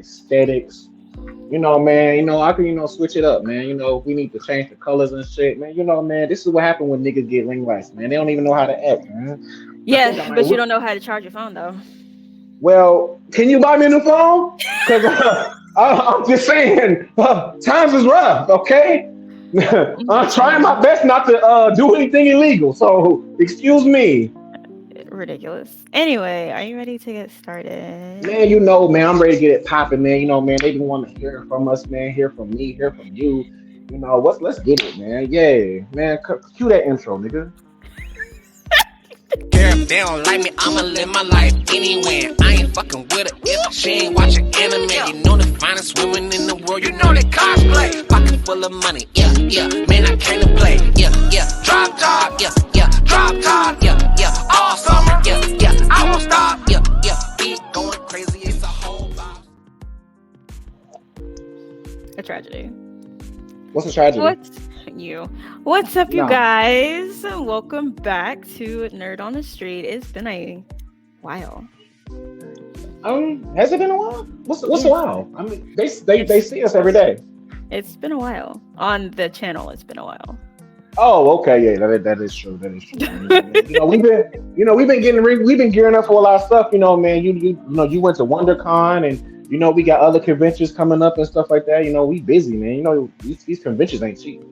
aesthetics. Man, I can, switch it up, man. If we need to change the colors and shit, man. Man, this is what happened when niggas get ring lights, man. They don't even know how to act, man. I think I Yeah, might. but you don't know how to charge your phone though. Well, can you buy me a new phone? Because I'm just saying, times is rough. Okay, I'm trying my best not to do anything illegal. So excuse me. Ridiculous. Anyway, are you ready to get started? Man, man, I'm ready to get it popping, man. Man, they been wanting to hear from us, man. Hear from me, hear from you. Let's get it, man. Yeah, man. Cue that intro, nigga. Care if they don't like me, I'ma live my life anywhere. I ain't fucking with her if she ain't watching anime. You know the finest women in the world, you know they cosplay. Pocket full of money, yeah, yeah. Man, I came to play, yeah, yeah. Drop top, yeah, yeah. Drop top, yeah, yeah. All summer, yeah, yeah. I won't stop, yeah, yeah. Beat going crazy, it's a whole vibe. A tragedy. What's the tragedy? What's up, you Nah. guys? Welcome back to Nerd on the Street. It's been a while. Has it been a while? What's a while? I mean, they see us every day. It's been a while on the channel. It's been a while. Oh, okay, yeah, that is true. That is true. We've been gearing up for a lot of stuff. Man, you went to WonderCon, and we got other conventions coming up and stuff like that. We busy, man. These conventions ain't cheap.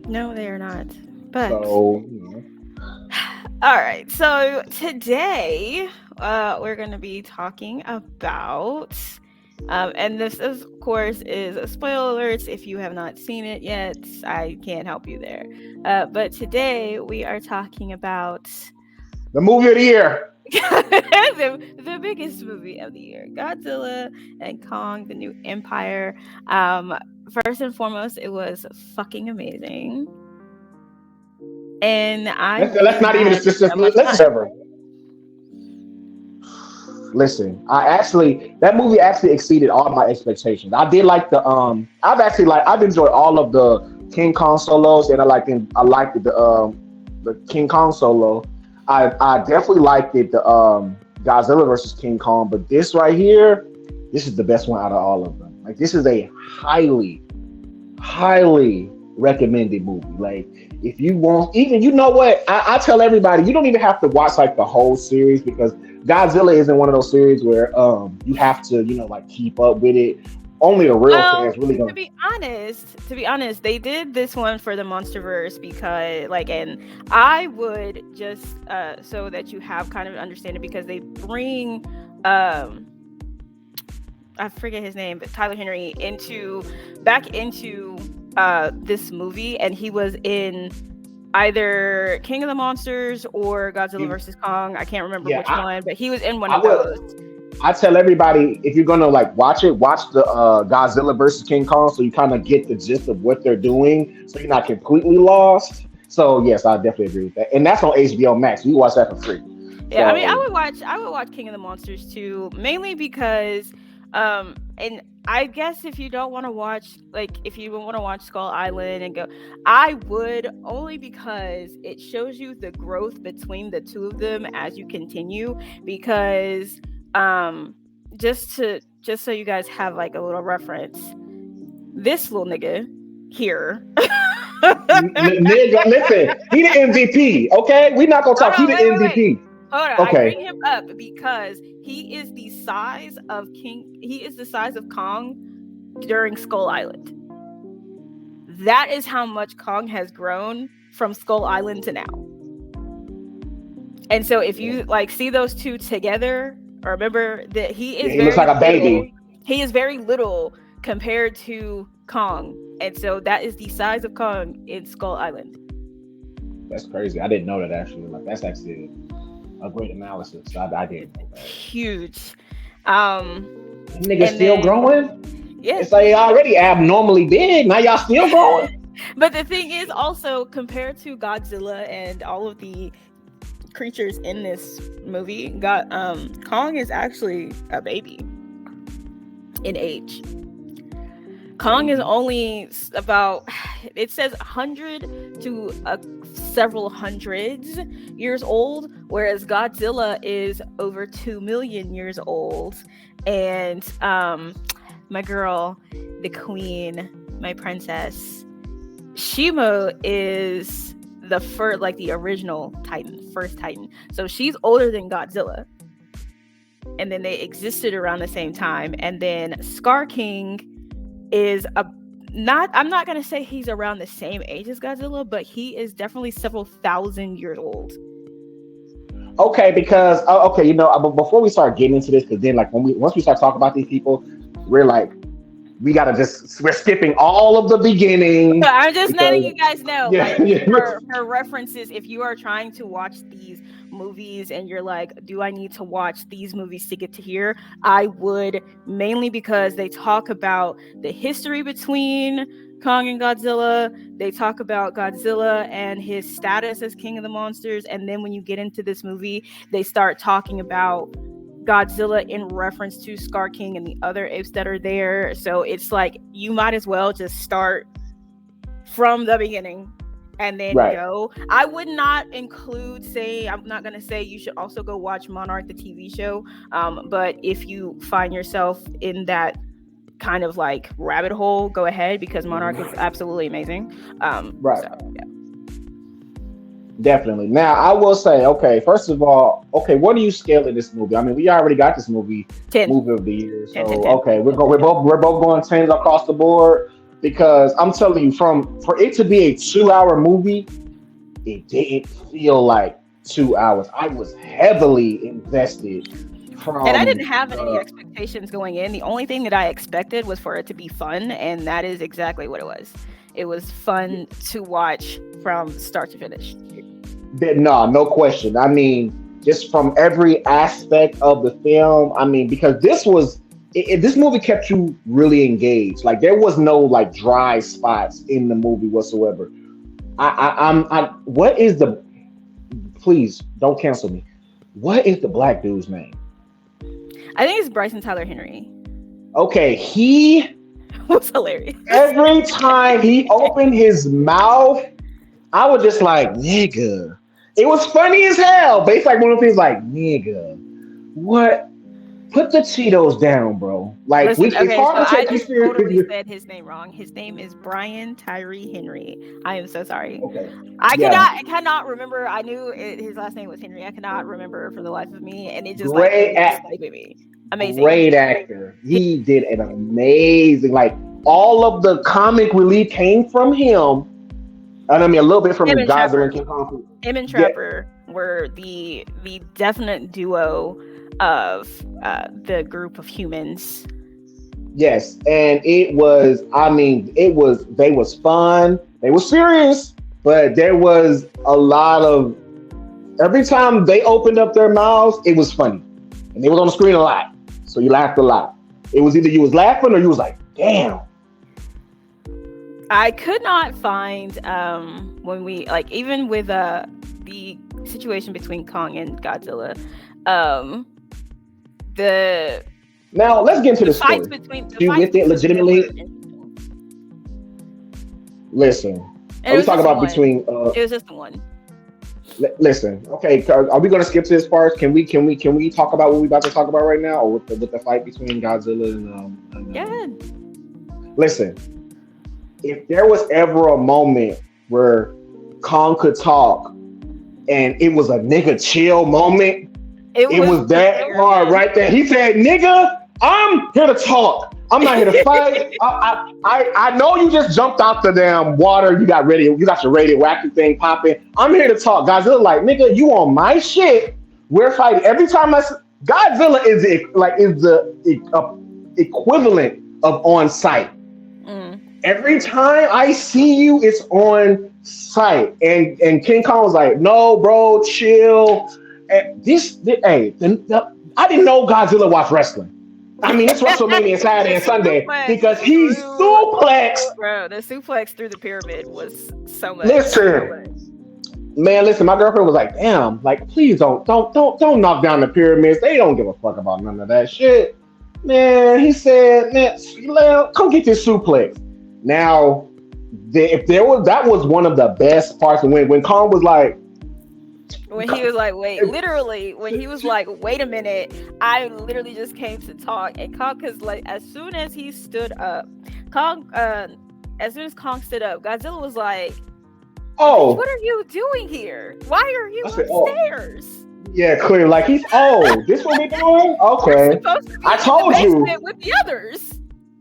No, they are not. But So, all right. So today, we're going to be talking about, and this, of course, is a spoiler alerts. If you have not seen it yet, I can't help you there. But today we are talking about the movie of the year. the biggest movie of the year, Godzilla and Kong: The New Empire. First and foremost, it was fucking amazing, and Let's not even just let's never. Listen, that movie actually exceeded all my expectations. I did like the I've enjoyed all of the King Kong solos, and I liked the King Kong solo. I definitely liked it, the Godzilla versus King Kong, but this right here, this is the best one out of all of them. Like, this is a highly, highly recommended movie. Like, if you want, even, what? I tell everybody, you don't even have to watch like the whole series, because Godzilla isn't one of those series where you have to, keep up with it. Only the real fans really gonna. To be honest, they did this one for the monsterverse because, and I would just so that you have kind of an understanding, because they bring I forget his name, but Tyler Henry back into this movie, and he was in either King of the Monsters or Godzilla versus Kong. I can't remember which one, but he was in one of those. I tell everybody, if you're gonna watch it, watch the Godzilla versus King Kong, so you kind of get the gist of what they're doing, so you're not completely lost. So yes, I definitely agree with that, and that's on HBO Max. You can watch that for free. Yeah, so, I mean, I would watch King of the Monsters too, mainly because, and I guess if you don't want to watch, if you want to watch Skull Island and go, I would, only because it shows you the growth between the two of them as you continue, because just so you guys have a little reference, this little nigga here nigga, listen, he the MVP, okay? We're not gonna talk. He the MVP. Wait. Hold on, okay. I bring him up because he is the size of Kong during Skull Island. That is how much Kong has grown from Skull Island to now. And so if you see those two together, remember that he looks like a baby. He is very little compared to Kong, and so that is the size of Kong in Skull Island. That's crazy. I didn't know that, actually. That's actually a great analysis. I didn't know that. Huge. Nigga still growing? Yeah. It's already abnormally big. Now y'all still growing? But the thing is, also, compared to Godzilla and all of the creatures in this movie, Kong is actually a baby in age. Kong is only about, it says 100 to several hundreds years old, whereas Godzilla is over 2 million years old. and my girl, the queen, my princess, Shimo is the first, like the original Titan, first Titan. So she's older than Godzilla. And then they existed around the same time. And then Scar King is I'm not gonna say he's around the same age as Godzilla, but he is definitely several thousand years old. Okay, because okay, but before we start getting into this, because then like once we start talking about these people, we're like, we're skipping all of the beginning. I'm just letting you guys know, yeah, for references, if you are trying to watch these movies and you're like, do I need to watch these movies to get to here? I would, mainly because they talk about the history between Kong and Godzilla. They talk about Godzilla and his status as king of the monsters. And then when you get into this movie, they start talking about Godzilla in reference to Scar King and the other apes that are there. So it's like, you might as well just start from the beginning and then go. I would not include, I'm not going to say you should also go watch Monarch, the TV show. But if you find yourself in that kind of like rabbit hole, go ahead, because Monarch is absolutely amazing. So, yeah. Definitely. Now, I will say, okay, first of all, okay, what do you scale in this movie? I mean, we already got this movie 10. Movie of the year. So 10. Okay, we're both going 10s across the board, because I'm telling you, for it to be a 2-hour movie, it didn't feel like 2 hours. I was heavily invested. And I didn't have any expectations going in. The only thing that I expected was for it to be fun, and that is exactly what it was. It was fun to watch from start to finish. No question. I mean, just from every aspect of the film. I mean, because this movie kept you really engaged. Like, there was no like dry spots in the movie whatsoever. What is the? Please don't cancel me. What is the black dude's name? I think it's Bryson Tyler Henry. Okay, he was hilarious. Every time he opened his mouth, I was just like, nigga. It was funny as hell. But it's like one of the things like, nigga, what? Put the Cheetos down, bro. Like, listen, it's hard to take you seriously. I totally said his name wrong. His name is Brian Tyree Henry. I am so sorry. Okay. I cannot remember. I knew his last name was Henry. I cannot remember for the life of me, and it just me. Amazing. Great actor. He did an amazing. Like, all of the comic relief came from him. And I mean, a little bit from Godzilla and King Kong. Him and Trapper were the definite duo of the group of humans. Yes, and it was. I mean, they was fun. They were serious, but there was a lot of. Every time they opened up their mouths, it was funny, and they was on the screen a lot, so you laughed a lot. It was either you was laughing or you was like, damn. I could not find when we even with the situation between Kong and Godzilla, now let's get into the story. Do you think legitimately? Listen, are we talking about between? It was just the one. Listen, okay. Are we going to skip to this part? Can we talk about what we about to talk about right now, or with the fight between Godzilla and yeah. Listen. If there was ever a moment where Kong could talk and it was a nigga chill moment, it was that hard right there. He said, nigga, I'm here to talk. I'm not here to fight. I know you just jumped out the damn water. You got your radioactive thing popping. I'm here to talk. Godzilla like, nigga, you on my shit. We're fighting. Every time Godzilla is the equivalent of on site. Every time I see you, it's on site. And King Kong was like, no, bro, chill. And I didn't know Godzilla watched wrestling. I mean, it's WrestleMania Saturday and Sunday because he suplexed. Bro, the suplex through the pyramid was so much. Listen, my girlfriend was like, damn, like, please don't knock down the pyramids. They don't give a fuck about none of that shit. Man, he said, man, come get this suplex. Now, that was one of the best parts when Kong was like, When he was like, wait, literally, when he was like, wait a minute, I literally just came to talk. And Kong, because like, as soon as he stood up, as soon as Kong stood up, Godzilla was like, Oh, what are you doing here? Why are you I said, upstairs? yeah, clear. Like he's this what we doing? Okay. You're supposed to be I told in the you. basement with the others.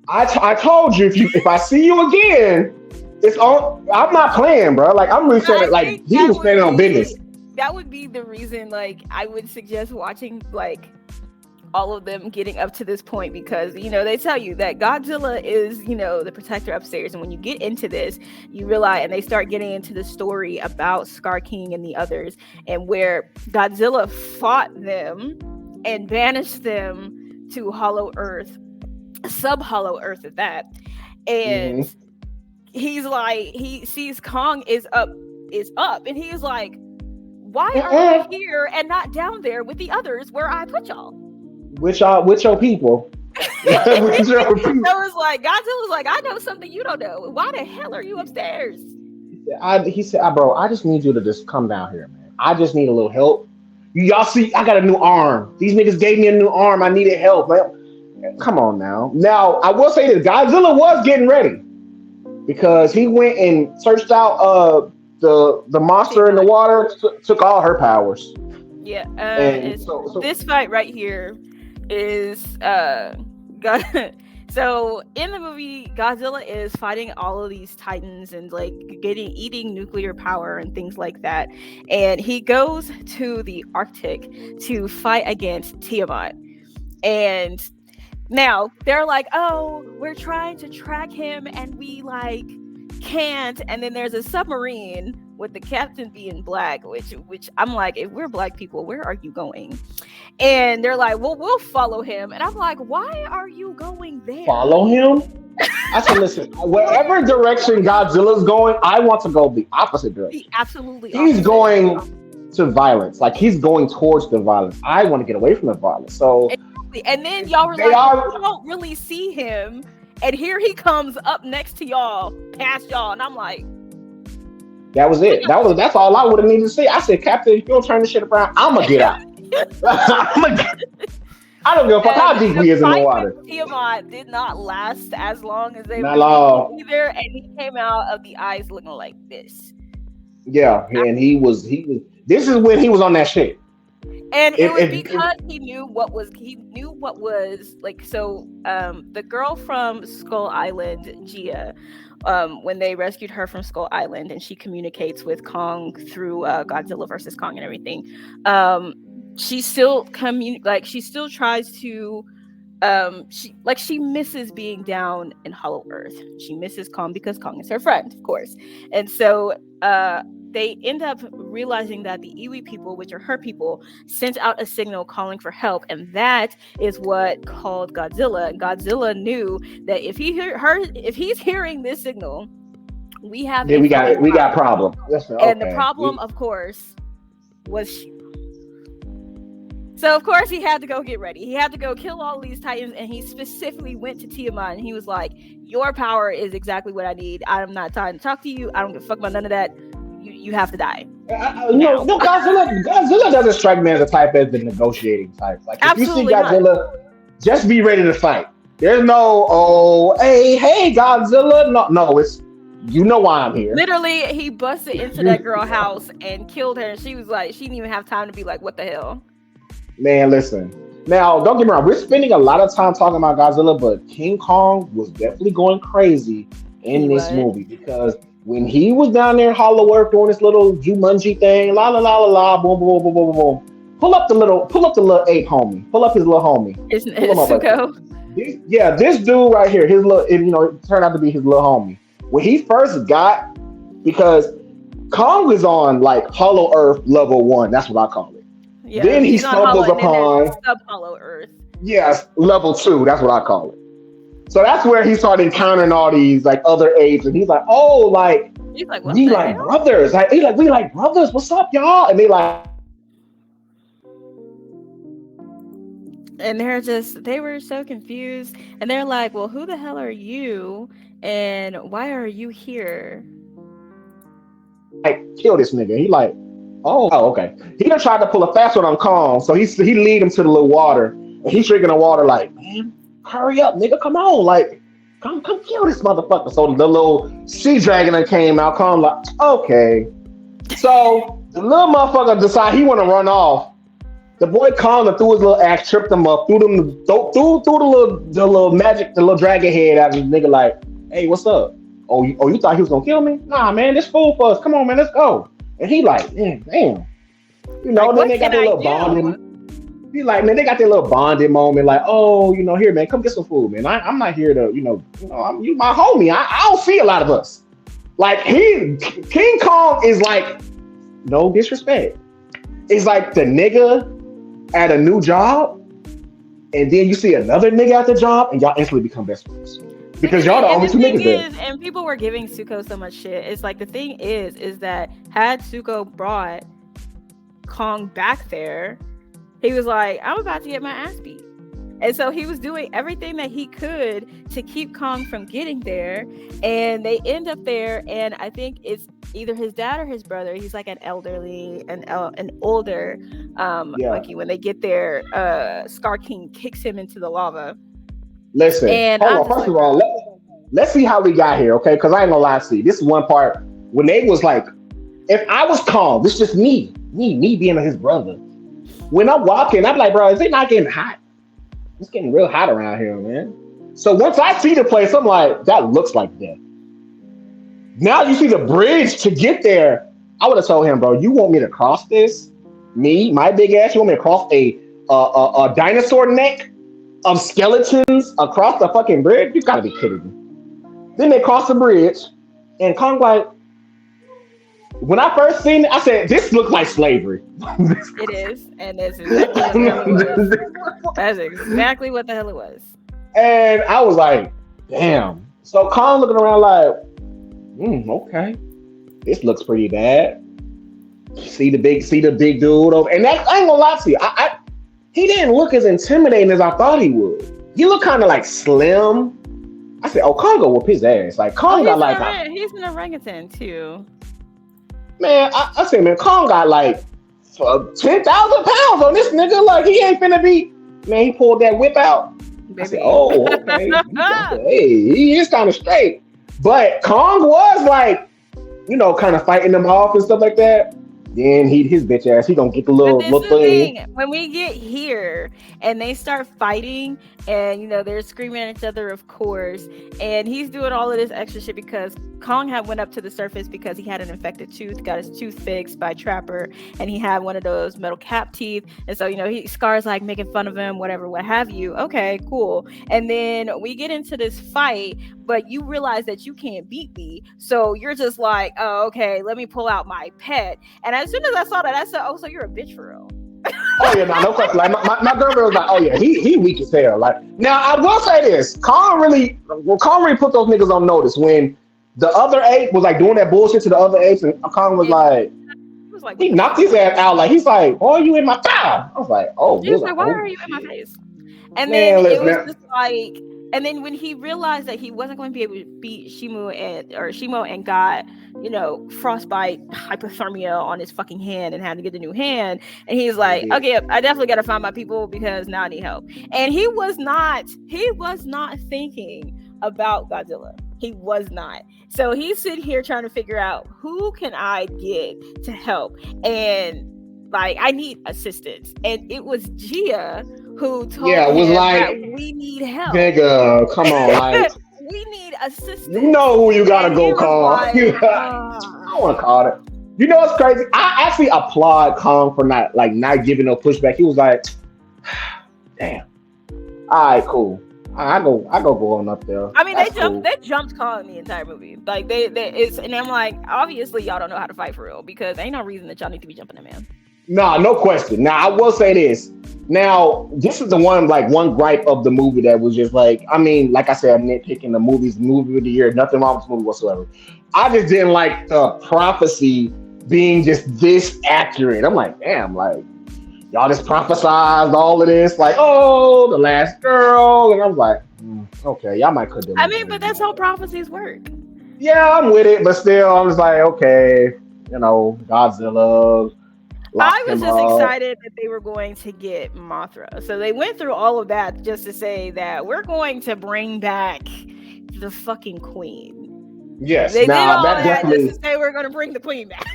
I told you if I see you again, it's on. I'm not playing, bro. Like I'm really saying it. Like he was standing on business. That would be the reason. Like I would suggest watching like all of them getting up to this point, because you know they tell you that Godzilla is, you know, the protector upstairs, and when you get into this you realize, and they start getting into the story about Scar King and the others, and where Godzilla fought them and banished them to Hollow Earth, sub-Hollow Earth at that, and he's like, he sees Kong is up, and he's like, why are you here and not down there with the others where I put y'all? With your people. With your people. So it's like Godzilla's like, I know something you don't know. Why the hell are you upstairs? He said, bro, I just need you to just come down here, man. I just need a little help. Y'all see, I got a new arm. These niggas gave me a new arm. I needed help. Man. Come on now. Now, I will say this. Godzilla was getting ready, because he went and searched out the monster in the water, took all her powers. Yeah. So this fight right here is so in the movie, Godzilla is fighting all of these titans and like eating nuclear power and things like that, and he goes to the Arctic to fight against Tiamat. And now they're like, oh, we're trying to track him and we like can't. And then there's a submarine with the captain being black, which I'm like, if we're black people, where are you going? And they're like, well, we'll follow him. And I'm like, why are you going there? Follow him? I said, listen, wherever direction Godzilla's going, I want to go the opposite direction. He's going to violence. Like he's going towards the violence. I want to get away from the violence. So and then y'all were like, you don't really see him. And here he comes up next to y'all, past y'all, and I'm like, that was it. That's all I would have needed to see. I said, Captain, if you don't turn this shit around, I'ma get out. I don't give a fuck how deep he is in the water. Tiamat did not last as long as they were either, and he came out of the ice looking like this. Yeah, and he was. This is when he was on that shit. And it was because he knew what was like. So the girl from Skull Island, Gia, when they rescued her from Skull Island, and she communicates with Kong through Godzilla versus Kong and everything. She still she still tries to she misses being down in Hollow Earth. She misses Kong because Kong is her friend, of course. And so they end up realizing that the Iwi people, which are her people, sent out a signal calling for help, and that is what called Godzilla. And Godzilla knew that if he's hearing this signal, we got a problem. And the problem, of course, was She-Ra. So of course he had to go get ready. He had to go kill all these titans, and he specifically went to Tiamat and he was like, your power is exactly what I need. I'm not trying to talk to you. I don't give a fuck about none of that. You have to die. No, Godzilla doesn't strike me as a type as the negotiating type. Like if Absolutely you see Godzilla, just be ready to fight. There's no hey Godzilla. No, it's you know why I'm here. Literally, he busted into that girl's house and killed her, and she was like, she didn't even have time to be like, what the hell? Man, listen. Now, don't get me wrong. We're spending a lot of time talking about Godzilla, but King Kong was definitely going crazy in this movie, because when he was down there in Hollow Earth doing this little Jumanji thing, la la la la la, boom boom boom boom boom boom. Pull up the little ape homie. Pull up his little homie. Is Zuko? Right, this dude right here, his little, it turned out to be his little homie. When he first got, because Kong was on like Hollow Earth level 1, that's what I call it. Yeah, then he stumbles upon sub-Hollow Earth. Yes, level 2, that's what I call it. So that's where he started encountering all these like other apes, and he's like, we like brothers. Like we like brothers. What's up, y'all? And they like, and they were so confused, and they're like, well, who the hell are you, and why are you here? Like, kill this nigga. He like, Okay. He done tried to pull a fast one on Kong, so he lead him to the little water, and he's drinking the water like, man, hurry up, nigga, come on, like, come kill this motherfucker. So the little sea dragon that came out, Kong like, okay. So the little motherfucker decide he want to run off. The boy Kong threw his little axe, tripped him up, threw the little magic, the little dragon head at his nigga like, hey, what's up? You thought he was gonna kill me? Nah, man, this fool for us. Come on, man, let's go. And he like, damn. You know, Like, then they got their little bonding. He like, man, they got their little bonding moment. Like, oh, you know, here, man, come get some food, man. I'm not here to, you my homie. I don't see a lot of us. Like, King Kong is like, no disrespect. It's like the nigga at a new job, and then you see another nigga at the job, and y'all instantly become best friends. Because y'all the only two niggas there. And people were giving Zuko so much shit. It's like, the thing is that had Zuko brought Kong back there, he was like, I'm about to get my ass beat. And so he was doing everything that he could to keep Kong from getting there. And they end up there, and I think it's either his dad or his brother. He's like an older monkey. When they get there, Scar King kicks him into the lava. Listen, and hold on. First of all, let's see how we got here, okay? Because I ain't gonna lie to you. This is one part when they was like, if I was Kong, this is just me being his brother. When I'm walking, I'm like, bro, is it not getting hot? It's getting real hot around here, man. So once I see the place, I'm like, that looks like that. Now you see the bridge to get there. I would have told him, bro, you want me to cross this? My big ass, you want me to cross a dinosaur neck of skeletons across the fucking bridge? You gotta be kidding me. Then they cross the bridge, and Kong like, when I first seen it, I said, this looks like slavery. It is, and that's exactly what the hell it was. That's exactly what the hell it was. And I was like, damn. So Kong looking around like, okay, this looks pretty bad. See the big dude over, and that, I ain't gonna lie to you, he didn't look as intimidating as I thought he would. He looked kind of like slim. I said, Kong go whoop his ass. Like Kong got like he's an orangutan too. Man, I said, man, Kong got like 10,000 pounds on this nigga. Like he ain't finna be. Man, he pulled that whip out. Baby. I said, okay. Hey, he is kind of straight. But Kong was like, kind of fighting them off and stuff like that. Then his bitch ass, he gonna get the little thing. When we get here and they start fighting, and they're screaming at each other, of course, and he's doing all of this extra shit because Kong had went up to the surface because he had an infected tooth, got his tooth fixed by Trapper, and he had one of those metal cap teeth, and so Scar's like making fun of him, whatever, what have you. Okay, cool. And then we get into this fight, but you realize that you can't beat me, so you're just like, oh, okay, let me pull out my pet. And as soon as I saw that, I said, oh, so you're a bitch for real. Oh yeah, no question. Like my girlfriend was like, oh yeah, he weak as hell. Like, now I will say this, Kong really put those niggas on notice when the other ape was like doing that bullshit to the other apes, and Kong was like, he knocked his ass out. Like he's like, oh, you in my thigh? I was like, oh, he was like, why are you in my face? And then it was just like, and then when he realized that he wasn't going to be able to beat Shimo and got, frostbite, hypothermia on his fucking hand and had to get a new hand. And he's like, okay, I definitely got to find my people because now I need help. And he was not thinking about Godzilla. He was not. So he's sitting here trying to figure out who can I get to help. And like, I need assistance. And it was Gia who told him that we need help. Nigga, come on, like we need assistance. You know who you gotta go call. Like, I want to call it. You know what's crazy? I actually applaud Kong for not giving no pushback. He was like, damn. All right, cool. I go on up there. I mean, they jumped Kong the entire movie. Like and I'm like, obviously y'all don't know how to fight for real because ain't no reason that y'all need to be jumping a man. Nah, no question. Now, I will say this. Now, this is the one gripe of the movie that was just like, I mean, like I said, I'm nitpicking the movie of the year. Nothing wrong with this movie whatsoever. I just didn't like the prophecy being just this accurate. I'm like, damn, like, y'all just prophesized all of this. Like, oh, the last girl. And I was like, okay, y'all might could do it. I mean, but that's how prophecies work. Yeah, I'm with it. But still, I was like, okay, Godzilla. I was just excited that they were going to get Mothra. So they went through all of that just to say that we're going to bring back the fucking queen. Yes, they now did all that definitely. just to say we're going to bring the queen back.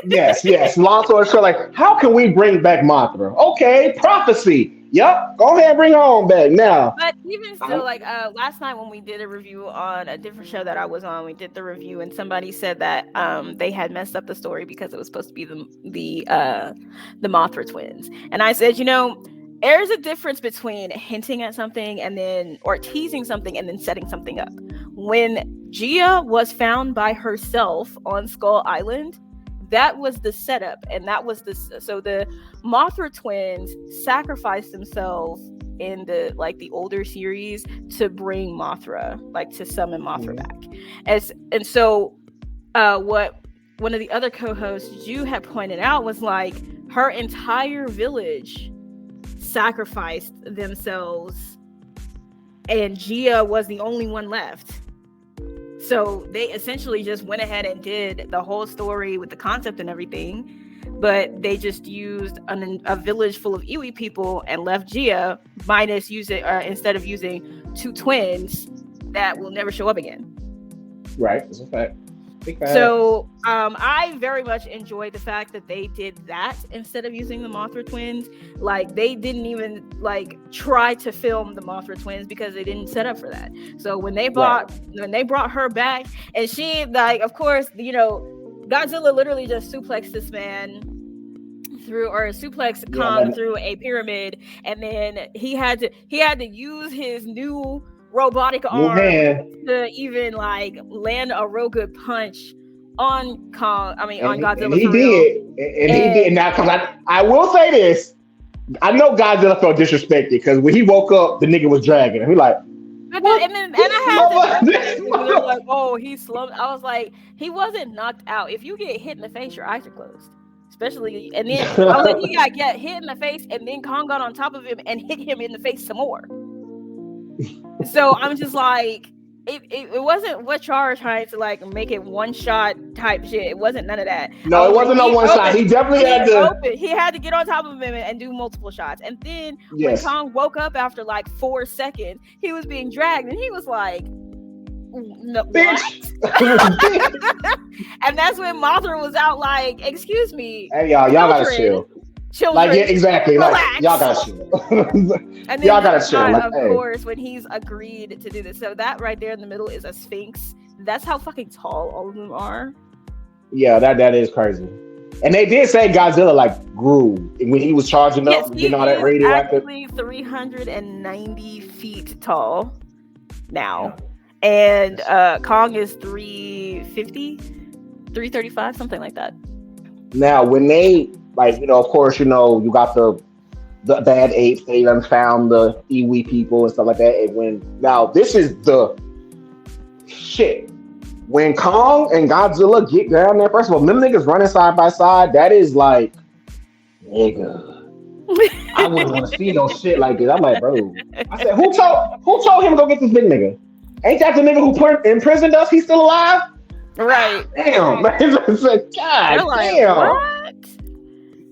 yes. Long story short, like, how can we bring back Mothra? Okay, prophecy. Yep, go ahead, bring her on back now. But even still, like last night when we did a review on a different show that I was on, we did the review and somebody said that they had messed up the story because it was supposed to be the Mothra twins. And I said, there's a difference between hinting at something and then, or teasing something and then setting something up. When Gia was found by herself on Skull Island, that was the setup, and that was so the Mothra twins sacrificed themselves in the older series to bring Mothra, to summon Mothra back. And so what one of the other co-hosts, Ju, had pointed out was her entire village sacrificed themselves and Gia was the only one left. So they essentially just went ahead and did the whole story with the concept and everything, but they just used a village full of Iwi people and left Gia instead of using two twins that will never show up again. Right, that's a fact. So I very much enjoyed the fact that they did that instead of using the Mothra twins. They didn't even try to film the Mothra twins because they didn't set up for that. So when they brought her back, and she of course, Godzilla literally just suplexed this man suplex Kong through a pyramid, and then he had to use his new robotic arm to even land a real good punch on Kong. On Godzilla. And he did. Now, because I will say this, I know Godzilla felt disrespected because when he woke up, the nigga was dragging him. He and I had to oh, he's slow. I was like, he wasn't knocked out. If you get hit in the face, your eyes are closed. Especially, and then I was like, he got hit in the face, and then Kong got on top of him and hit him in the face some more. So I'm just it wasn't what y'all are trying to make it one shot type shit. It wasn't none of that. No, it wasn't no one shot. He definitely had to. He had to get on top of him and do multiple shots. And then when Kong woke up after 4 seconds, he was being dragged, and he was like, "No, what?" And that's when Mothra was out excuse me. Hey y'all gotta chill. Children, exactly. Y'all gotta chill. And then y'all gotta chill. Of course, when he's agreed to do this, so that right there in the middle is a sphinx. That's how fucking tall all of them are. Yeah, that is crazy. And they did say Godzilla grew when he was charging up, getting all that radioactive. Actually, 390 feet tall now, and Kong is 350, 335, something like that. Now, when they of course, you got the bad apes. They done found the Iwi people and stuff like that. And this is the shit. When Kong and Godzilla get down there, first of all, them niggas running side by side. That is nigga. I wouldn't want to see no shit like this. I'm like, bro. I said, who told him to go get this big nigga? Ain't that the nigga who imprisoned us? He's still alive? Right. Damn. God damn. What?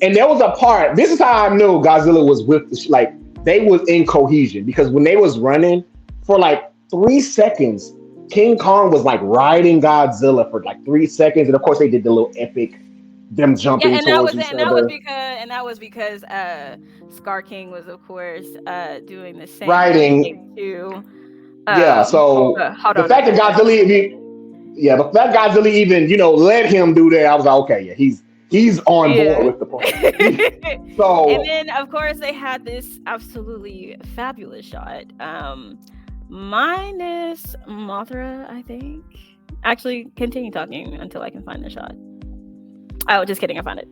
And there was a part, this is how I knew Godzilla was with they was in cohesion, because when they was running for 3 seconds, King Kong was riding Godzilla for 3 seconds. And of course they did the little epic, them jumping towards each other. And that was because Skar King was of course doing the same thing too. So the fact that Godzilla even, let him do that, I was like, okay, yeah, he's on board with the plan. So, and then of course they had this absolutely fabulous shot, minus Mothra, I think. Actually, continue talking until I can find the shot. Oh, just kidding, I found it.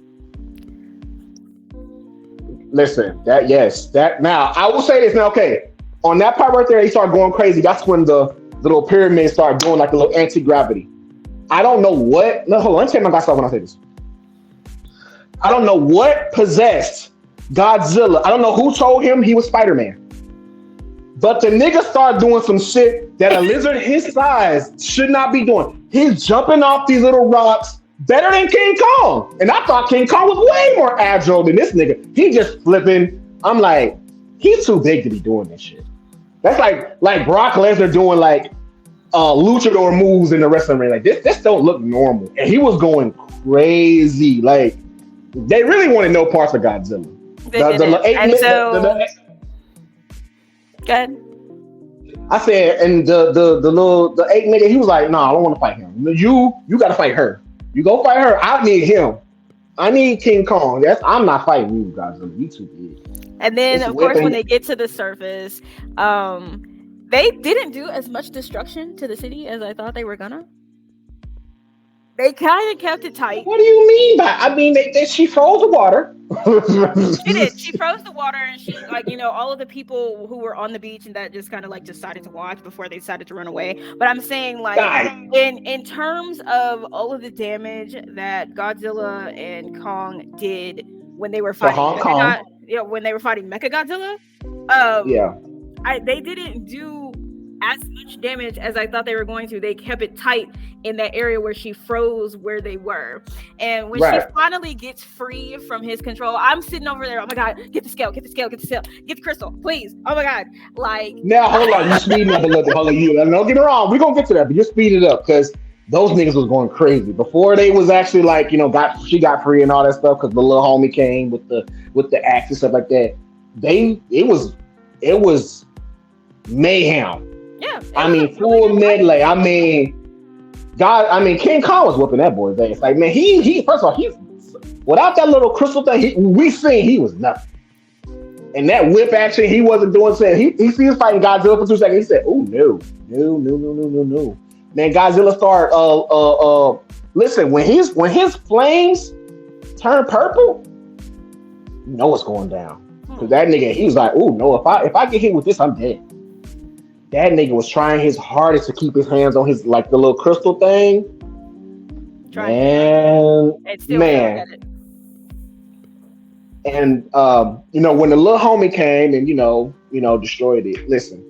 Listen, now I will say this now. Okay, on that part right there, he started going crazy. That's when the little pyramid started doing a little anti-gravity. I don't know what. No, hold on. Let me take my glasses off when I say this. I don't know what possessed Godzilla. I don't know who told him he was Spider-Man. But the nigga started doing some shit that a lizard his size should not be doing. He's jumping off these little rocks better than King Kong. And I thought King Kong was way more agile than this nigga. He just flipping. I'm like, he's too big to be doing this shit. That's like Brock Lesnar doing like luchador moves in the wrestling ring. Like this don't look normal. And he was going crazy. Like they really wanted no parts of Godzilla. Good. I said, and the 8 nigga, he was like, "No, I don't want to fight him. You got to fight her. You go fight her. I need him. I need King Kong. I'm not fighting you, Godzilla. You too big." And then, of course, when they get to the surface, they didn't do as much destruction to the city as I thought they were gonna. They kind of kept it tight. What do you mean by? I mean, she froze the water. She did. She froze the water, and she, like, all of the people who were on the beach and that just kind of like decided to watch before they decided to run away. But I'm saying, like, in terms of all of the damage that Godzilla and Kong did when they were fighting when they were fighting Mechagodzilla, they didn't do as much damage as I thought they were going to. They kept it tight in that area where she froze where they were. And when she finally gets free from his control, I'm sitting over there. Oh my God, get the scale, get the crystal, please. Oh my God. Like, now hold on, you speeding up a little bit. Hold on, don't get me wrong, we're gonna get to that, but you speed it up because those niggas was going crazy before they was actually like, she got free and all that stuff because the little homie came with the axe and stuff like that. It was mayhem. Yeah. I mean, full melee. I mean, King Kong was whooping that boy's ass. Like, man, he first of all, he's without that little crystal thing, we seen he was nothing. And that whip action, he wasn't doing something. He sees fighting Godzilla for 2 seconds. He said, "Oh no. Man, Godzilla started listen, when his flames turn purple, you know what's going down. Because that nigga, he was like, "Oh no, if I get hit with this, I'm dead." That nigga was trying his hardest to keep his hands on his, like, the little crystal thing. Man. And when the little homie came and destroyed it. Listen,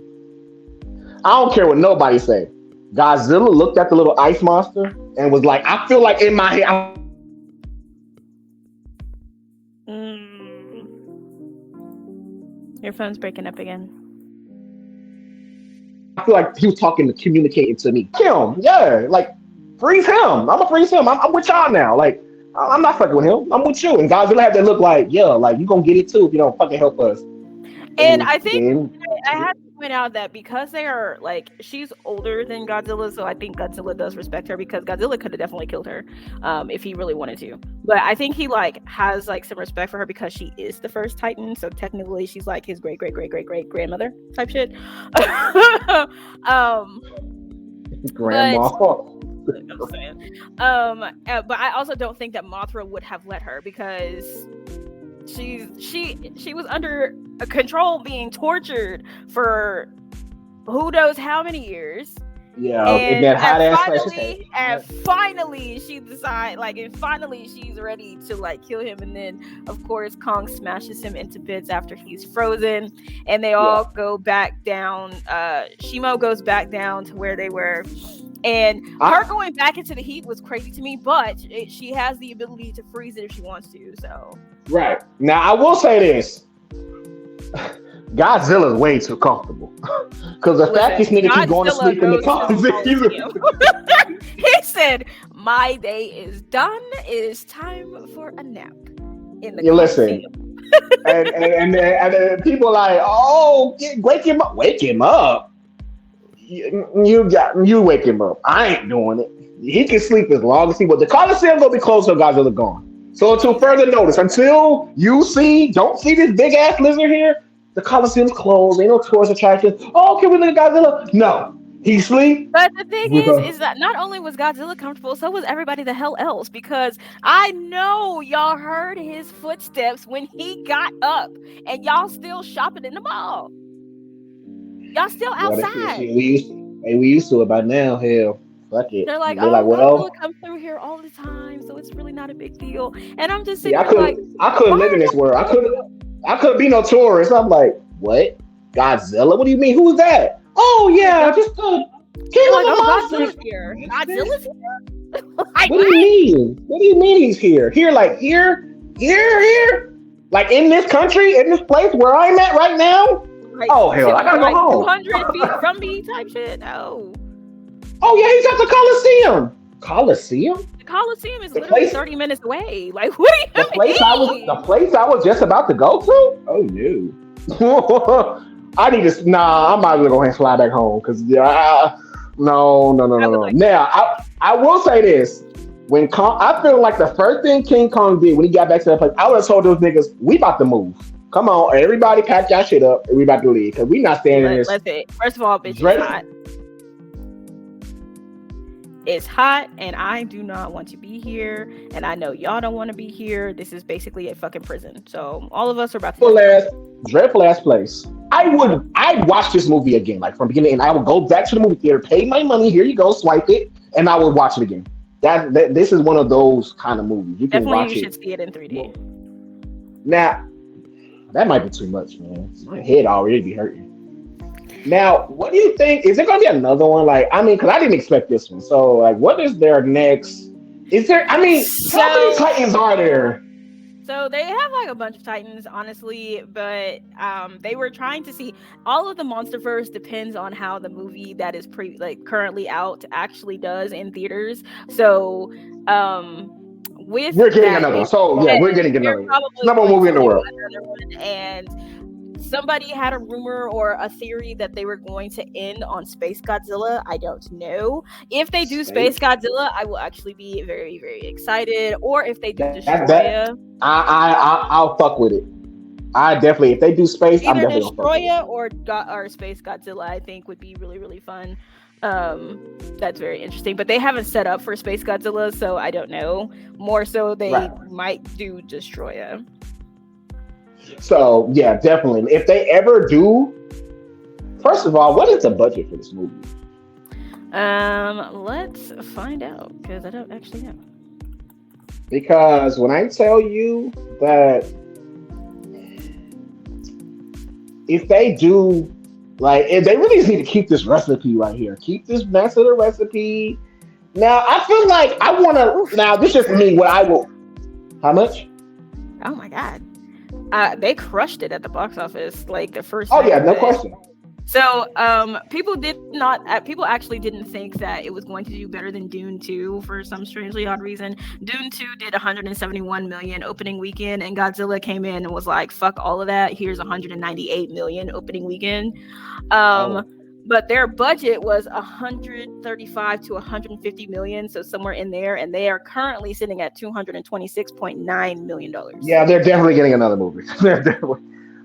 I don't care what nobody say. Godzilla looked at the little ice monster and was like, I feel like in my head. Your phone's breaking up again. I feel like he was communicating to me. Kill him, yeah, like freeze him. I'm gonna freeze him. I'm with y'all now. Like, I'm not fucking with him. I'm with you. And Godzilla had to look like, yeah, like, you gonna get it too if you don't fucking help us. And I think I had to point out that because they are, like, she's older than Godzilla, so I think Godzilla does respect her, because Godzilla could have definitely killed her if he really wanted to. But I think he, like, has, like, some respect for her because she is the first Titan, so technically she's like his great grandmother type shit. Grandma. But I also don't think that Mothra would have let her, because she was under control, being tortured for who knows how many years. Yeah, and finally she decides, like, and finally she's ready to, like, kill him. And then of course Kong smashes him into bits after he's frozen, and they all go back down. Shimo goes back down to where they were. And her going back into the heat was crazy to me, but she has the ability to freeze it if she wants to. So right now, I will say this: Godzilla's way too comfortable. Because the fact this nigga keep going to sleep in the closet. He said, "My day is done. It is time for a nap." In the listen, and people are like, "Oh, wake him up! Wake him up! You wake him up. I ain't doing it. He can sleep as long as he wants. The Coliseum gonna be closed till Godzilla gone. So until further notice, until you don't see this big ass lizard here, the Coliseum's closed. Ain't no tourist attractions. Oh, can we look at Godzilla? No. He sleep. But the thing is that not only was Godzilla comfortable, so was everybody the hell else, because I know y'all heard his footsteps when he got up, and y'all still shopping in the mall. Y'all still outside. We used to it by now. Hell, fuck it. They're like, Godzilla comes through here all the time, so it's really not a big deal. And I'm just sitting there I couldn't live in this world. I couldn't be no tourist. I'm like, what? Godzilla? What do you mean? Who's that? Oh yeah, just Godzilla's here. Godzilla's here. Like, What do you mean? What do you mean he's here? Here, like here? Like in this country, in this place where I'm at right now? Like, Oh hell, I gotta go like home. 200 feet from me type shit. No. Oh yeah, he's at the Coliseum. Coliseum? The Coliseum is The literally place 30 minutes away. Like, what do the you place mean? the place I was just about to go to? Oh no. I need to nah, I might as well go ahead and fly back home because I would no. like Now I will say this. When I feel like the first thing King Kong did when he got back to that place, I would have told those niggas, we about to move. Come on, everybody pack y'all shit up and we about to leave because we not staying in this. Let's see. First of all, bitch, Dread- it's hot. It's hot, and I do not want to be here, and I know y'all don't want to be here. This is basically a fucking prison. So all of us are about to dreadful ass place. I'd watch this movie again, like from beginning, and I would go back to the movie theater, pay my money, here you go, swipe it, and I would watch it again. That this is one of those kind of movies. You can definitely watch you it. should see it in 3D. Now, that might be too much, man. My head already be hurting. Now, what do you think? Is there going to be another one? Like, I mean, because I didn't expect this one. So, like, what is their next? Is there? I mean, how many Titans are there? So they have like a bunch of Titans, honestly, but they were trying to see. All of the MonsterVerse depends on how the movie that is currently out actually does in theaters. So with we're getting that, another one. So yeah, we're getting another one. Number one movie in the world. And somebody had a rumor or a theory that they were going to end on Space Godzilla. I don't know. If they do Space Godzilla, I will actually be very, very excited. Or if they do Destroya, I'll fuck with it. I definitely, if they do space, I'm either definitely Destroya or Space Godzilla, I think would be really, really fun. That's very interesting. But they haven't set up for Space Godzilla, so I don't know. More so, they might do Destroya. So yeah, definitely. If they ever do, first of all, what is the budget for this movie? Let's find out because I don't actually know. Because when I tell you that if they do, like, if they really just need to keep this recipe right here, keep this mess of the recipe. Now I feel like I want to. Now this is me. What I will. How much? Oh my god. They crushed it at the box office, like the first. Oh yeah, no question. So, people actually didn't think that it was going to do better than Dune 2 for some strangely odd reason. Dune 2 did 171 million opening weekend, and Godzilla came in and was like, "Fuck all of that. Here's 198 million opening weekend." But their budget was 135 to 150 million, so somewhere in there, and they are currently sitting at 226.9 million dollars. Yeah, they're definitely getting another movie.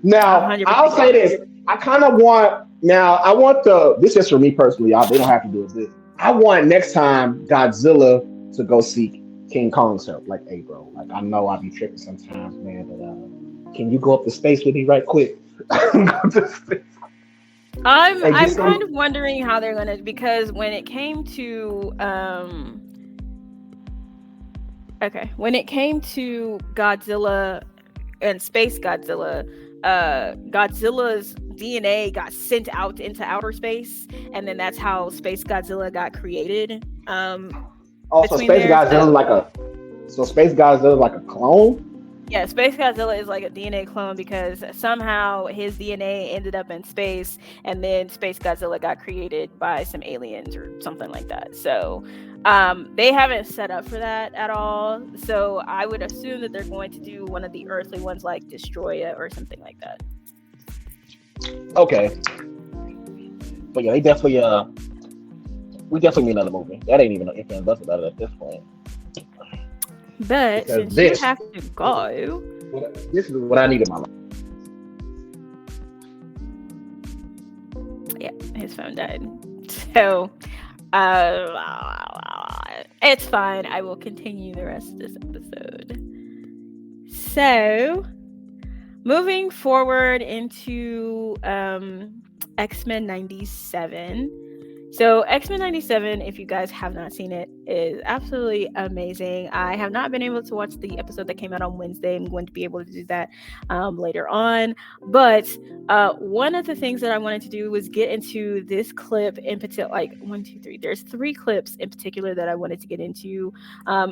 Now, I'll say this: I kind of want. Now, I want this is for me personally. They don't have to do this. I want next time Godzilla to go seek King Kong's help. Like, hey, bro, like I know I be tripping sometimes, man, but can you go up to space with me right quick? I'm kind of wondering how they're gonna, because when it came to Godzilla and Space Godzilla, Godzilla's DNA got sent out into outer space, and then that's how Space Godzilla got created. Also, Space Godzilla is like a clone. Yeah, Space Godzilla is like a DNA clone because somehow his DNA ended up in space, and then Space Godzilla got created by some aliens or something like that. So they haven't set up for that at all. So I would assume that they're going to do one of the earthly ones like Destroya or something like that. Okay. But yeah, we definitely need another movie. That ain't even an if and buts about it at this point. But since you have to go, this is what I need in my life. Yeah, his phone died. So it's fine. I will continue the rest of this episode. So moving forward into X-Men 97. So X-Men 97, if you guys have not seen it, is absolutely amazing. I have not been able to watch the episode that came out on Wednesday. I'm going to be able to do that later on. But one of the things that I wanted to do was get into this clip in particular, like 1, 2, 3. There's 3 clips in particular that I wanted to get into.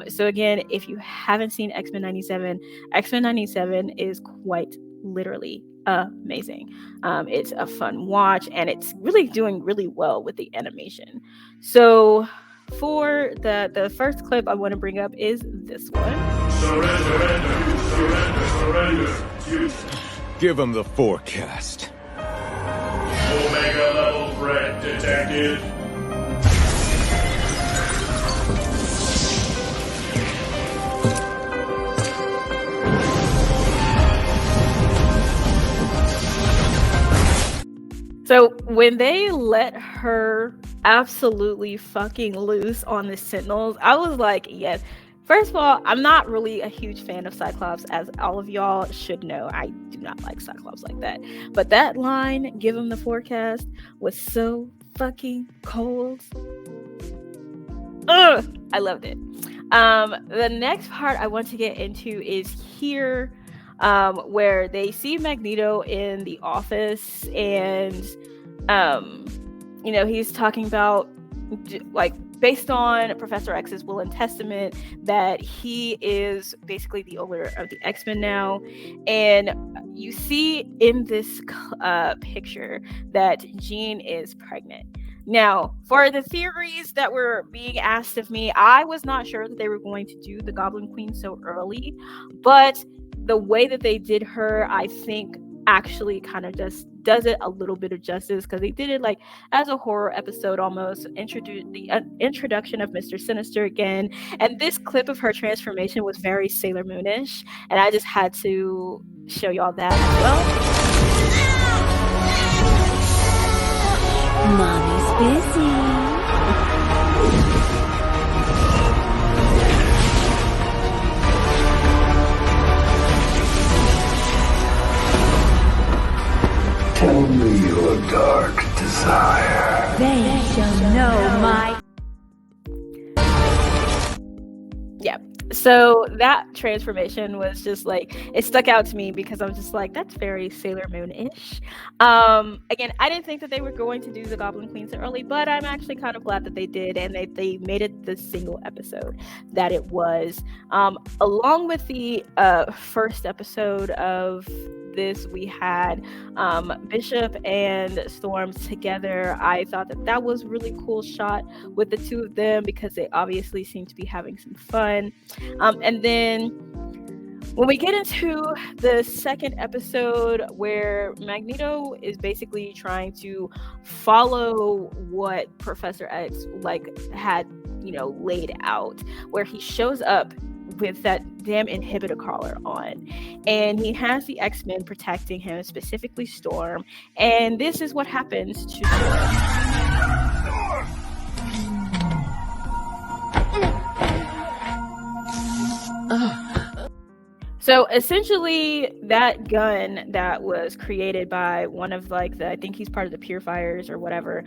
So again, if you haven't seen X-Men 97, X-Men 97 is quite literally amazing. It's a fun watch, and it's really doing really well with the animation. So for the first clip I want to bring up is this one. Surrender. Give him the forecast. Omega level threat detected. So when they let her absolutely fucking loose on the Sentinels, I was like, yes. First of all, I'm not really a huge fan of Cyclops, as all of y'all should know. I do not like Cyclops like that. But that line, give him the forecast, was so fucking cold. Ugh, I loved it. The next part I want to get into is here, where they see Magneto in the office, and he's talking about, like, based on Professor X's will and testament, that he is basically the owner of the X-Men now. And you see in this picture that Jean is pregnant. Now, for the theories that were being asked of me, I was not sure that they were going to do the Goblin Queen so early, but the way that they did her, I think, actually kind of just does it a little bit of justice, because they did it like as a horror episode almost. Introduce the introduction of Mr. Sinister again, and this clip of her transformation was very Sailor Moonish, and I just had to show y'all that as well. Mommy's busy. Tell me your dark desire. They shall know my... Yeah. So that transformation was just like, it stuck out to me because I'm just like, that's very Sailor Moon-ish. Again, I didn't think that they were going to do the Goblin Queen so early, but I'm actually kind of glad that they did, and they made it the single episode that it was. Along with the first episode of this, we had Bishop and Storm together. I thought that was really cool shot with the two of them, because they obviously seem to be having some fun. And then when we get into the second episode, where Magneto is basically trying to follow what Professor X had laid out, where he shows up with that damn inhibitor collar on, and he has the X-Men protecting him, specifically Storm, and this is what happens to Storm. So essentially, that gun that was created by one of I think he's part of the Purifiers or whatever,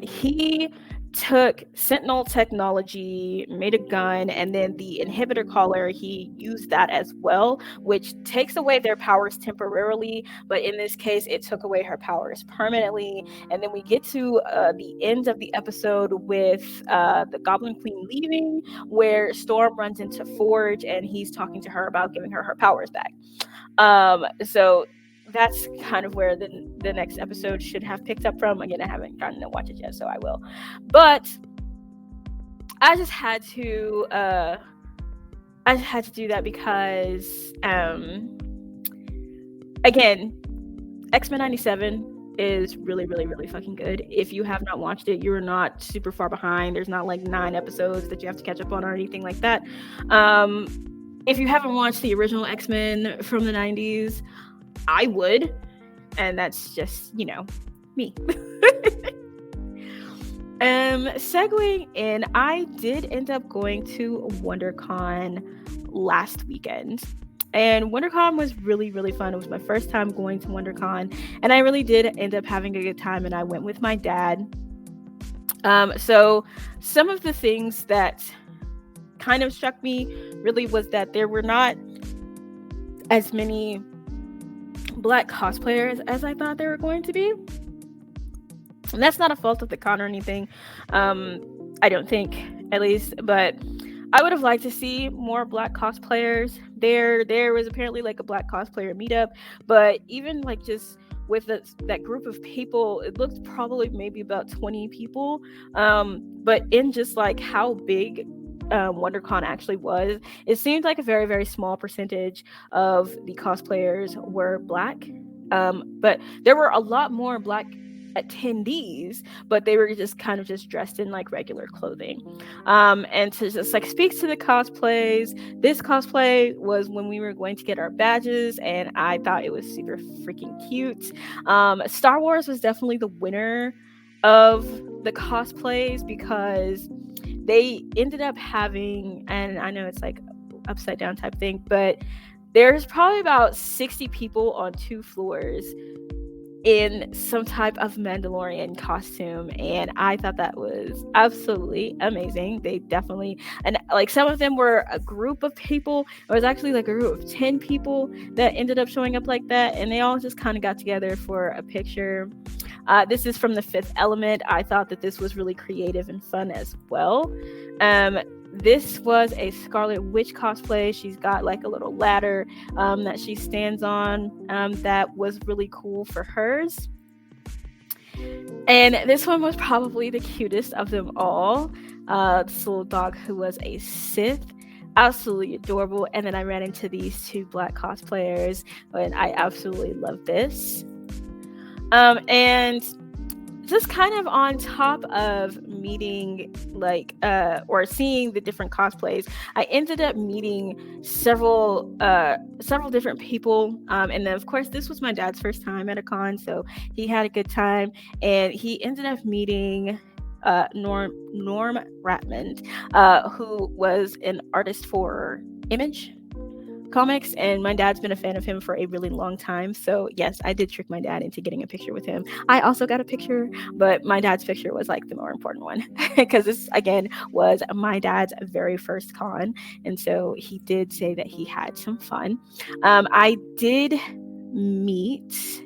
he took Sentinel technology, made a gun, and then the inhibitor collar, he used that as well, which takes away their powers temporarily, but in this case it took away her powers permanently. And then we get to the end of the episode with the Goblin Queen leaving, where Storm runs into Forge, and he's talking to her about giving her powers back. So that's kind of where the next episode should have picked up from. Again, I haven't gotten to watch it yet, so I will. But I just had to do that because again, X-Men 97 is really, really, really fucking good. If you have not watched it, you're not super far behind. There's not 9 episodes that you have to catch up on or anything like that. If you haven't watched the original X-Men from the 90s, I would, and that's just, me. Segueing in, I did end up going to WonderCon last weekend, and WonderCon was really, really fun. It was my first time going to WonderCon, and I really did end up having a good time, and I went with my dad. So some of the things that kind of struck me really was that there were not as many Black cosplayers as I thought there were going to be. And that's not a fault of the con or anything, I don't think, at least, but I would have liked to see more Black cosplayers there. There was apparently like a Black cosplayer meetup, but even like just with that group of people, it looked probably maybe about 20 people. But in just like how big WonderCon actually was, it seemed like a very, very small percentage of the cosplayers were Black. But there were a lot more Black attendees, but they were just kind of just dressed in like regular clothing. And to just like speak to the cosplays, this cosplay was when we were going to get our badges, and I thought it was super freaking cute. Star Wars was definitely the winner of the cosplays because they ended up having, and I know it's like upside down type thing, but there's probably about 60 people on 2 floors in some type of Mandalorian costume, and I thought that was absolutely amazing. They definitely, and like some of them were a group of people. It was actually like a group of 10 people that ended up showing up like that, and they all just kind of got together for a picture. This is from The Fifth Element. I thought that this was really creative and fun as well. This was a Scarlet Witch cosplay. She's got like a little ladder that she stands on that was really cool for hers. And this one was probably the cutest of them all. This little dog who was a Sith. Absolutely adorable. And then I ran into these 2 Black cosplayers, and I absolutely love this. And just kind of on top of meeting like or seeing the different cosplays, I ended up meeting several different people, and then of course this was my dad's first time at a con, so he had a good time, and he ended up meeting Norm Ratman, who was an artist for Image Comics, and my dad's been a fan of him for a really long time. So yes, I did trick my dad into getting a picture with him. I also got a picture, but my dad's picture was like the more important one because this again was my dad's very first con, and so he did say that he had some fun. I did meet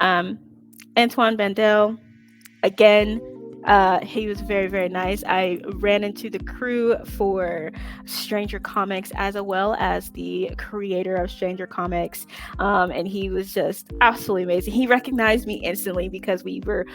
Antoine Bandel again. He was very, very nice. I ran into the crew for Stranger Comics as well as the creator of Stranger Comics, and he was just absolutely amazing. He recognized me instantly because we were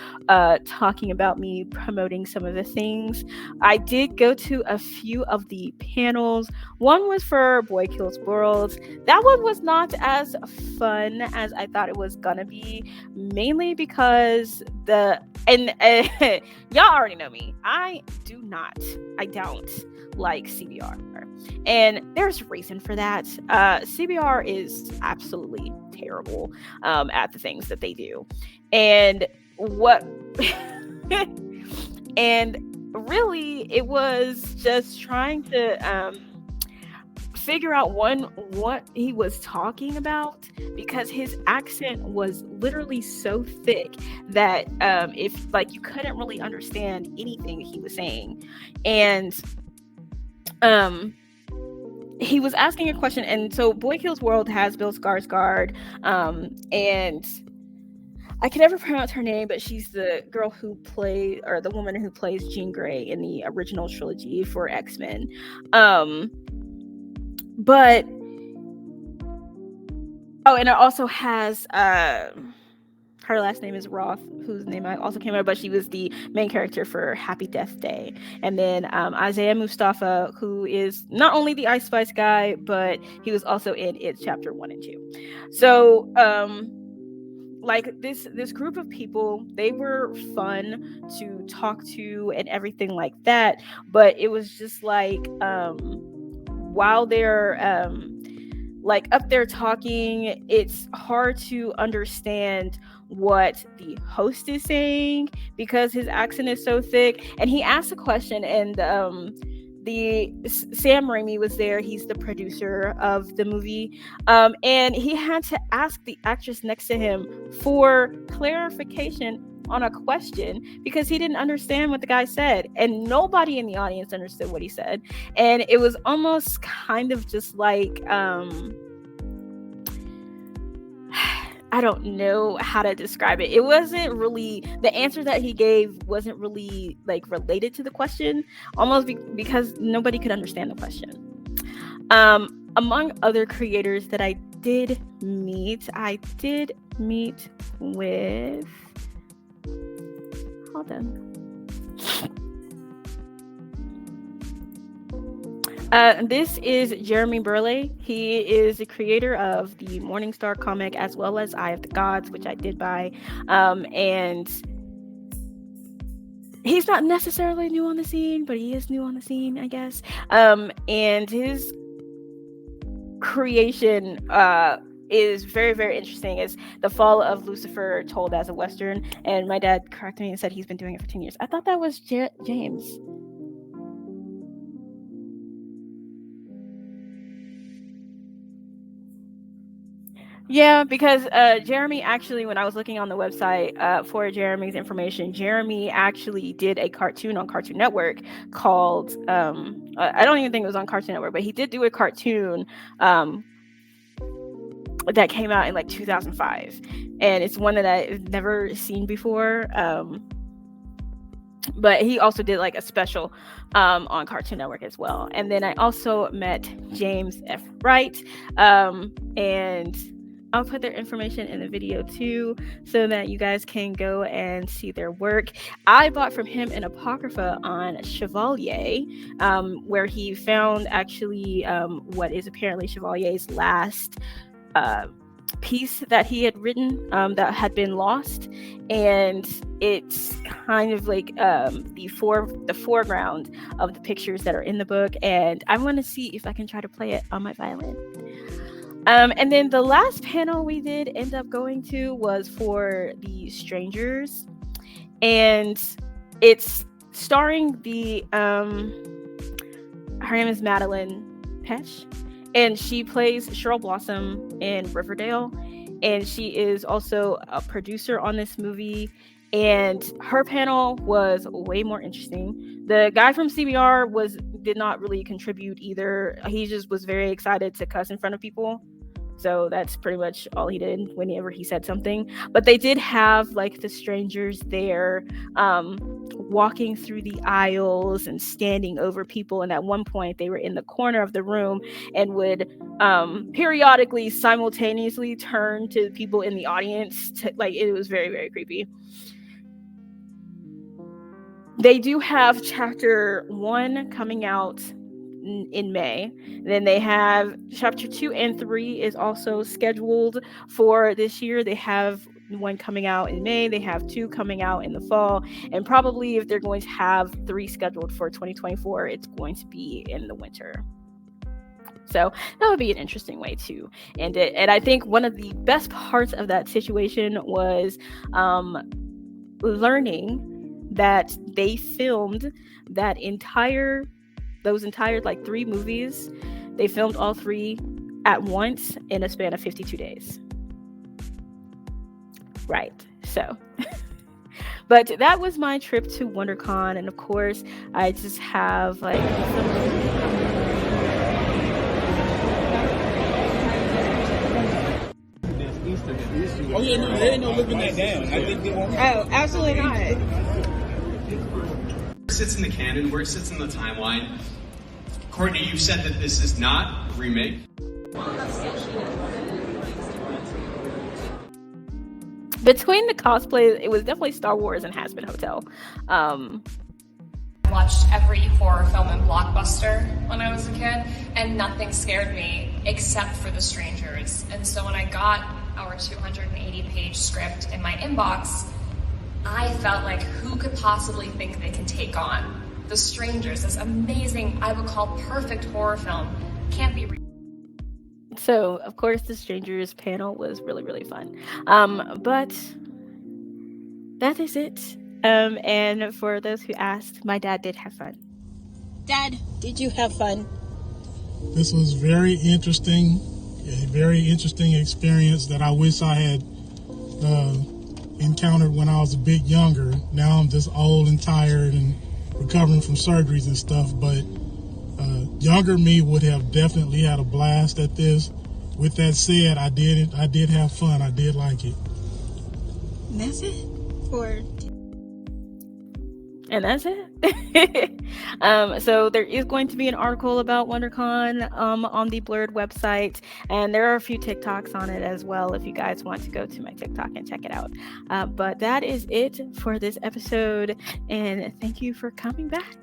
talking about me promoting some of the things. I did go to a few of the panels. One was for Boy Kills Worlds. That one was not as fun as I thought it was gonna be, mainly because y'all already know me. I don't like CBR. And there's a reason for that. CBR is absolutely terrible at the things that they do. And and really it was just trying to figure out what he was talking about, because his accent was literally so thick that if like you couldn't really understand anything he was saying. And he was asking a question, and so Boy Kills World has Bill Skarsgård, and I can never pronounce her name, but she's the girl who plays, or the woman who plays Jean Grey in the original trilogy for X-Men. But and it also has her last name is Roth, whose name I also can't remember, but she was the main character for Happy Death Day. And then Isaiah Mustafa, who is not only the Ice Spice guy, but he was also in It Chapter 1 and 2. So like this group of people, they were fun to talk to and everything like that, but it was just like while they're like up there talking, it's hard to understand what the host is saying because his accent is so thick. And he asked a question, and Sam Raimi was there. He's the producer of the movie, and he had to ask the actress next to him for clarification on a question because he didn't understand what the guy said, and nobody in the audience understood what he said. And it was almost kind of just like I don't know how to describe it. It wasn't really, the answer that he gave wasn't really like related to the question, almost because nobody could understand the question. Among other creators that I did meet with, hold on. This is Jeremy Burley. He is the creator of the Morningstar comic as well as Eye of the Gods, which I did buy. And he's not necessarily new on the scene, but he is new on the scene, I guess. And his creation is very, very interesting. It's the fall of Lucifer told as a Western. And my dad corrected me and said he's been doing it for 10 years. I thought that was James. Yeah, because Jeremy actually, when I was looking on the website for Jeremy's information, Jeremy actually did a cartoon on Cartoon Network called, I don't even think it was on Cartoon Network, but he did do a cartoon that came out in like 2005. And it's one that I've never seen before. But he also did like a special on Cartoon Network as well. And then I also met James F. Wright, and I'll put their information in the video too, so that you guys can go and see their work. I bought from him an apocrypha on Chevalier, where he found actually what is apparently Chevalier's last piece that he had written that had been lost, and it's kind of like the foreground of the pictures that are in the book, and I want to see if I can try to play it on my violin. And then the last panel we did end up going to was for The Strangers, and it's starring the her name is Madeline Pesh, and she plays Cheryl Blossom in Riverdale, and she is also a producer on this movie. And her panel was way more interesting. The guy from CBR did not really contribute either. He just was very excited to cuss in front of people. So that's pretty much all he did whenever he said something. But they did have like the strangers there walking through the aisles and standing over people. And at one point they were in the corner of the room and would periodically simultaneously turn to people in the audience. Like, it was very, very creepy. They do have chapter 1 coming out in May. Then they have chapter 2 and 3 is also scheduled for this year. They have one coming out in May. They have 2 coming out in the fall. And probably if they're going to have 3 scheduled for 2024, it's going to be in the winter. So that would be an interesting way to end it. And I think one of the best parts of that situation was learning that they filmed those entire like 3 movies. They filmed all 3 at once in a span of 52 days. Right. So, but that was my trip to WonderCon, and of course, I just have like Oh yeah, no, there ain't no living that down. I think they won't. Oh, absolutely not. Sits in the canon, where it sits in the timeline. Courtney, you've said that this is not a remake. Between the cosplays, it was definitely Star Wars and Hazbin Hotel. Watched every horror film and blockbuster when I was a kid, and nothing scared me except for The Strangers. And so when I got our 280-page script in my inbox, I felt like, who could possibly think they can take on The Strangers, this amazing, I would call perfect horror film? Can't be. So, of course, The Strangers panel was really, really fun. But that is it. And for those who asked, my dad did have fun. Dad, did you have fun? This was very interesting, a very interesting experience that I wish I had encountered when I was a bit younger. Now I'm just old and tired and recovering from surgeries and stuff, but younger me would have definitely had a blast at this. With that said, I did have fun. I did like it. And that's it? Or... And that's it. So there is going to be an article about WonderCon on the Blurred website, and there are a few TikToks on it as well if you guys want to go to my TikTok and check it out. But that is it for this episode, and thank you for coming back.